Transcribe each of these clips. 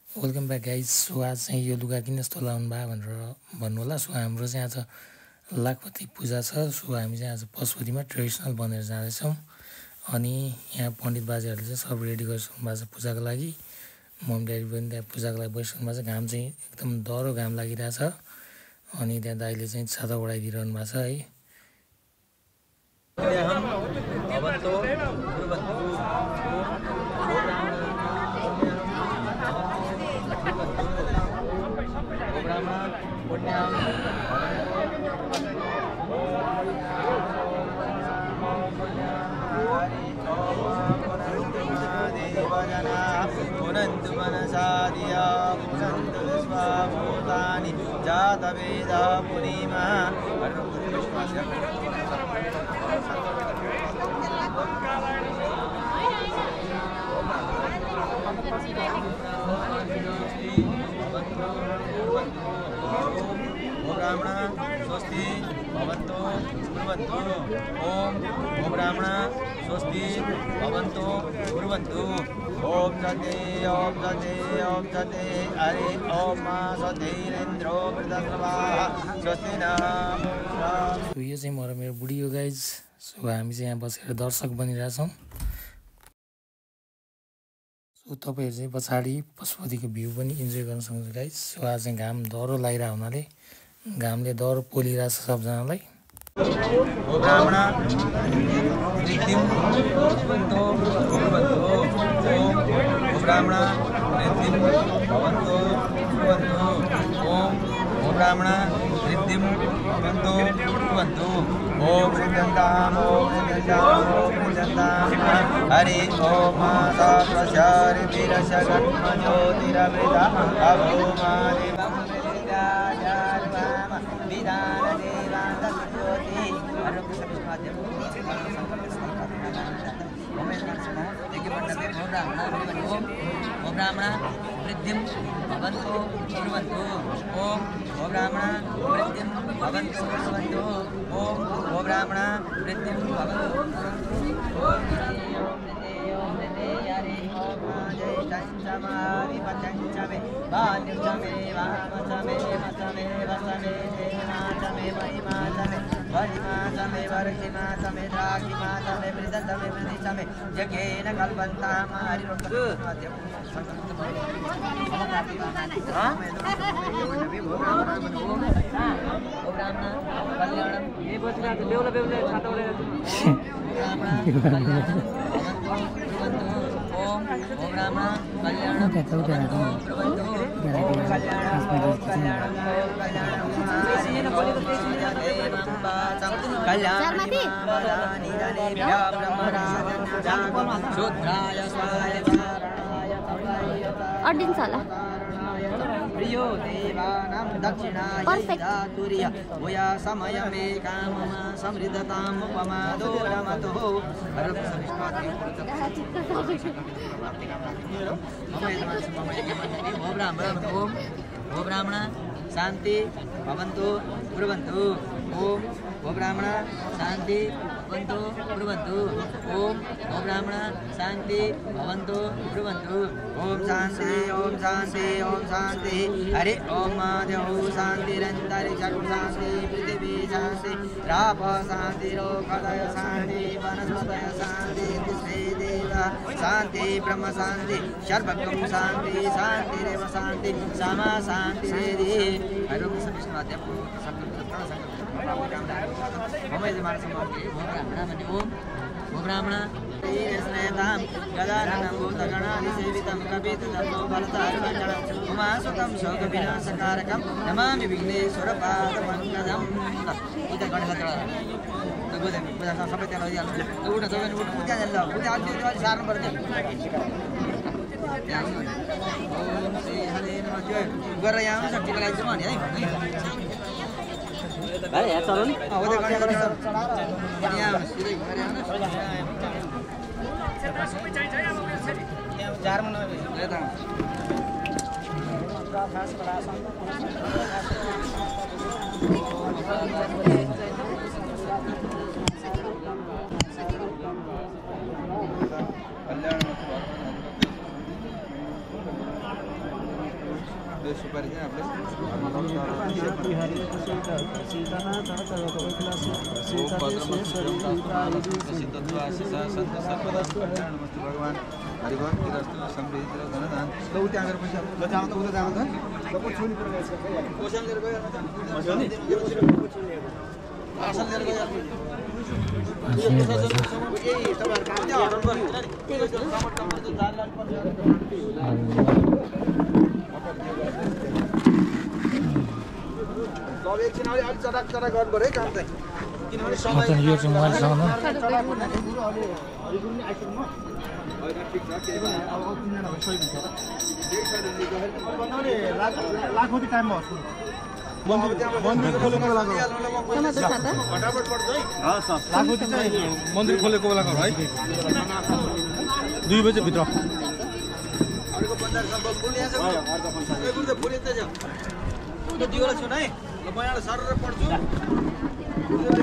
Welcome back guys. So आज चाहिँ यो लुगा किन यस्तो लाउनु भयो भनेर भन्नु होला। सो हाम्रो चाहिँ आज लाखपति पूजा छ। सो हामी चाहिँ आज पशुपतिमा ट्रेडिसनल बनेर जाँदैछौँ। अनि यहाँ पण्डित बाजेहरूले चाहिँ सब रेडी गरिसक्नु भएको छ पूजाको लागि। मम्मी ड्याडी पनि त्यहाँ पूजाको लागि बसिसक्नु भएको छ। घाम चाहिँ एकदम डह्रो घाम लागिरहेछ। अनि त्यहाँ दाइले चाहिँ छाता उडाइदिइरहनु भएको छ है। पुनन्तु मनसादिया पुनन्तु स्वाभूतानि जातवेदा पुनीमा ब्राह्मण स्वस्ति भवन्तु कुर्वन्तु। ओम ब्राह्मण स्वस्ति भवन्तु कुर्वन्तु। ओम सते ओम सते ओम सते हरि ओम मा सतेन्द्रो वृद्धस्रवाः स्वस्ति न। यो चाहिँ म र मेरो बुढी हो गाइज। सो हामी चाहिँ यहाँ बसेर दर्शक बनिरहेछौँ। सो तपाईँहरू चाहिँ पछाडि पशुपतिको भ्यू पनि इन्जोय गर्न सक्नुहुन्छ गाइज। सो आज चाहिँ घाम डह्रो लागिरहेको हुनाले घामले डह्रो पोलिरहेछ सबजनालाई। ब्राह्मण रीतिम भवन्तु कुर्वन्तु। ओम ब्राह्मण रीतिम भवन्तु कुर्वन्तु। ओम ब्राह्मण रीतिम भवन्तु कुर्वन्तु। ओम ऋद्धन्ताम् ओम ऋद्धन्ताम् ओम ऋद्धन्ताम् हरि ओम सहस्रशारिभिरस्य गन्मज्योतिरमृता अभूमादिवं ब्राह्मण वृद्धिं भवन्तु कुर्वन्तु। ओम ब्राह्मण वृद्धिं भवन्तु कुर्वन्तु। ओम ब्राह्मण वृद्धिं भवन्तु। जगेन कल्पन्ताम् अडिन्छ होला। प्रियो देवानां दक्षिणाय भूया समयमे काममा समृद्धताम् उपमादो रमतु। ओ ब्राह्मण शान्ति भवन्तु कुर्वन्तु। ओम ब्राह्मण शान्ति भवन्तु कुर्वन्तु। ओम ब्राह्मण शान्ति भवन्तु कुर्वन्तु। ओम शान्ति ओम शान्ति ओम शान्ति हरि ओम देव शान्तिरन्तरिक्षं शान्ति पृथिवी शान्ति राप शान्ति रोखदय शान्ति वनस्पतय शान्ति तिस्रे देव शान्ति ब्रह्म शान्ति सर्वगं शान्ति शान्तिरेव शान्ति समा शान्ति रेधि। हरि ओम विष्णुदेव ब्राह्मण स्नेहतां गदाननं भूतगणादिसेवितं कपितदम्बो फलतारुणं उमासुतं शोकविनाशकारकं नमामि विघ्नेश्वरपादपङ्कजम्। सबै गरेर यहाँ आउनु सक्छ लागि चाहिँ है भाइ यहाँ चलाउ नि। सुपारी चाहिँ आफूले भगवान हरिभक्तिरस्तु समृद्धि र धनदान ल उ त्यहाँ गएर पैसा ल जाऊ त उता जाऊ त ल को छुनी पर गएछ कोसन लिएर गयो आसन लिएर गयो अब एकछिन अलिक चटाक चटाक गर्नु पर्यो है काम चाहिँ किनभने समय यो चाहिँ उहाँसँग ठिक छ के अब 3 जना भए सही हुन्छ लाखौँती टाइममा हो मन्दिर खोलेको बेलाको फटाफट पर्छ है लाखौँती चाहिँ मन्दिर खोलेको बेलाको है 2 बजे भित्र अर्को बजार सम्भव बोलिया छ ए गुरु त बोलिन्छ छ त्यो दियोला छु नै ल म यहाँ सरर पढ्छु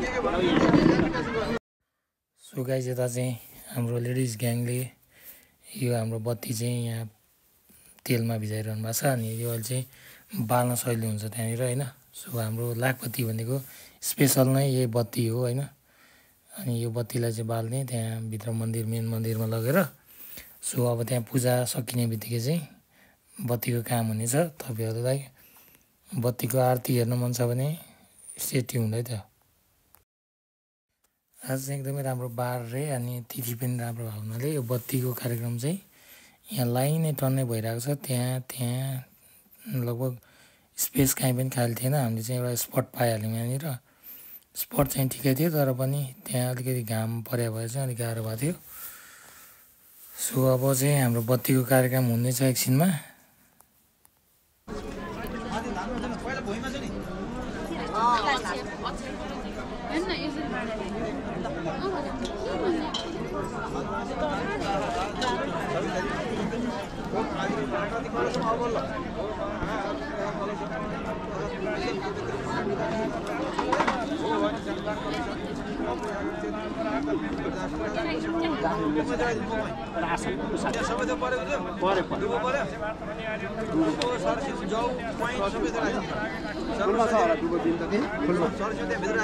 के भन्नु सो गाइस यता चाहिँ हाम्रो लेडिज ग्याङले यो हाम्रो बत्ती चाहिँ यहाँ तेलमा भिजाइरहनु भएको छ अनि यो अहिले चाहिँ बाल्न सजिलो हुन्छ त्यहाँनिर होइन सो हाम्रो लाखबत्ती भनेको स्पेसल नै यही बत्ती हो होइन अनि यो बत्तीलाई चाहिँ बाल्ने त्यहाँ भित्र मन्दिर मेन मन्दिरमा लगेर सो अब त्यहाँ पूजा सकिने बित्तिकै चाहिँ बत्तीको काम हुनेछ तपाईँहरूलाई बत्तीको आरती हेर्न मन छ भने सेटी हुँदै थियो आज चाहिँ एकदमै राम्रो बार रे अनि तिथि पनि राम्रो भएको हुनाले यो बत्तीको कार्यक्रम चाहिँ यहाँ लाइनै टन्नै भइरहेको छ त्यहाँ लगभग स्पेस काहीँ पनि खाली थिएन हामीले चाहिँ एउटा स्पट पाइहाल्यौँ यहाँनिर स्पट चाहिँ ठिकै थियो तर पनि त्यहाँ अलिकति घाम परे भए चाहिँ अलिक गाह्रो भएको थियो सो अब चाहिँ हाम्रो बत्तीको कार्यक्रम हुनेछ एकछिनमा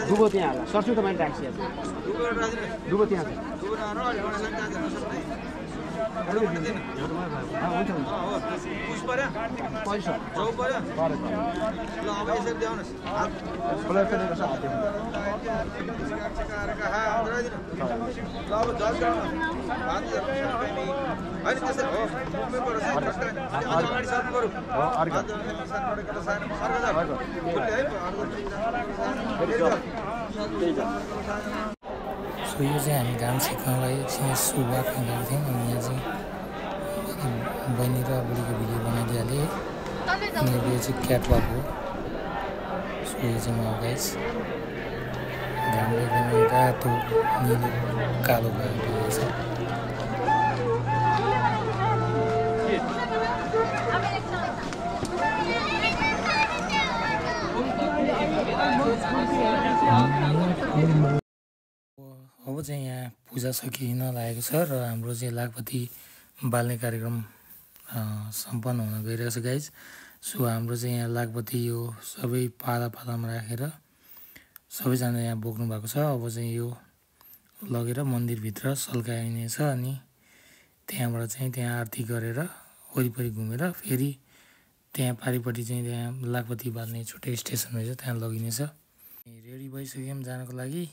दुबो त्यहाँ होला सर्छु त मैले ट्याक्सी दुबो त्यहाँ सो यो चाहिँ हामी घाम सेक्नलाई एकछिन सुरुवात गरेको थियौँ अनि यहाँ चाहिँ बहिनी र बुढीको भिडियो बनाइदिइहालेँ उनीहरूको यो चाहिँ क्याटवाक हो सो यो चाहिँ म गाइस घामले एकदमै रातो निलो कालो भएको छ अब चाहिँ यहाँ पूजा सकिन लागेको छ र हाम्रो चाहिँ लाखपति बाल्ने कार्यक्रम सम्पन्न हुन गइरहेको छ गाइज सो हाम्रो चाहिँ यहाँ लाखपति यो सबै पाला पालामा राखेर सबैजना यहाँ बोक्नु भएको छ अब चाहिँ यो लगेर मन्दिरभित्र सल्काइनेछ अनि त्यहाँबाट चाहिँ त्यहाँ आरती गरेर वरिपरि घुमेर फेरि त्यहाँ पारिपट्टि चाहिँ त्यहाँ लाखपति बाल्ने छुट्टै स्टेसन रहेछ त्यहाँ लगिनेछ रेडी भइसक्यौँ जानको लागि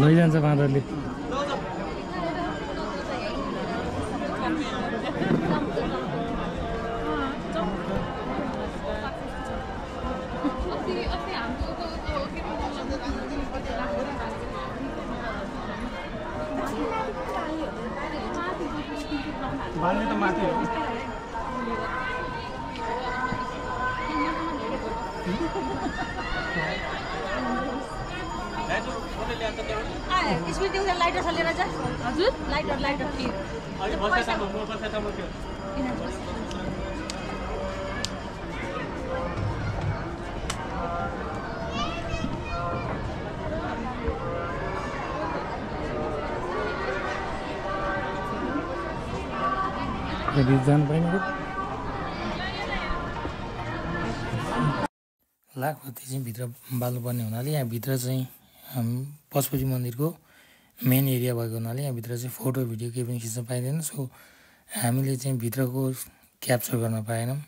लैजान्छ बाँदरले बाल्ने त माथि हो स्मृति उता लाइटर छ लिएर जा हजुर लाइटर लाइटर के जानु पाएन लाखपति चाहिँ भित्र बाल्नुपर्ने हुनाले यहाँभित्र चाहिँ पशुपति मन्दिरको मेन एरिया भएको हुनाले यहाँभित्र चाहिँ फोटो भिडियो केही पनि खिच्न पाइँदैन। सो हामीले चाहिँ भित्रको क्याप्चर गर्न पाएनौँ।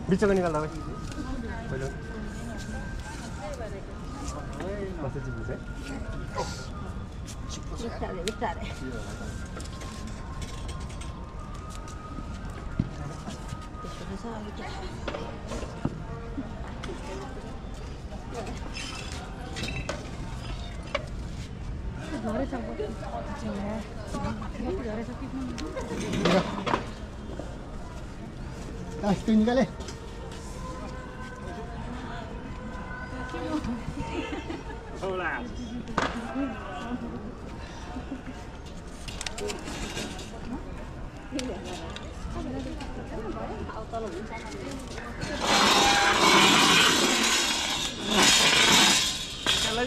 बिचको निकाल्दा भाइ पहिलो कसै चिप्लिन्छ बिस्तारै निकाले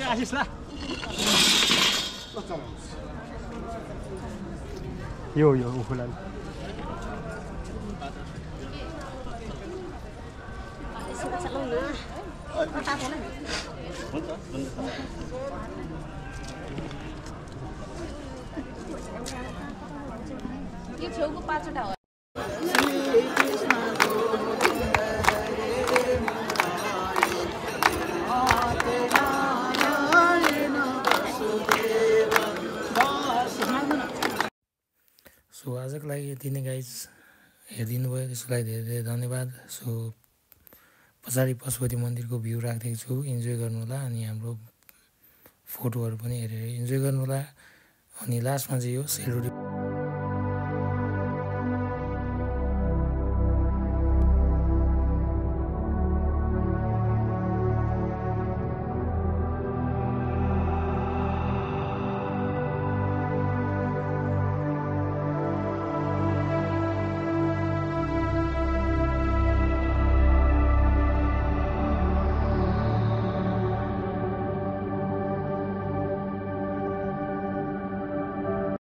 आशिष ला यो उखुलान यो छेउको पाँचवटा हो सो आजको लागि यति नै गाइज हेरिदिनु भयो त्यसको लागि धेरै धेरै धन्यवाद। सो पछाडि पशुपति मन्दिरको भ्यू राखिदिएको छु, इन्जोय गर्नुहोला अनि हाम्रो फोटोहरू पनि हेरेर इन्जोय गर्नुहोला। अनि लास्टमा चाहिँ यो सेलरोटी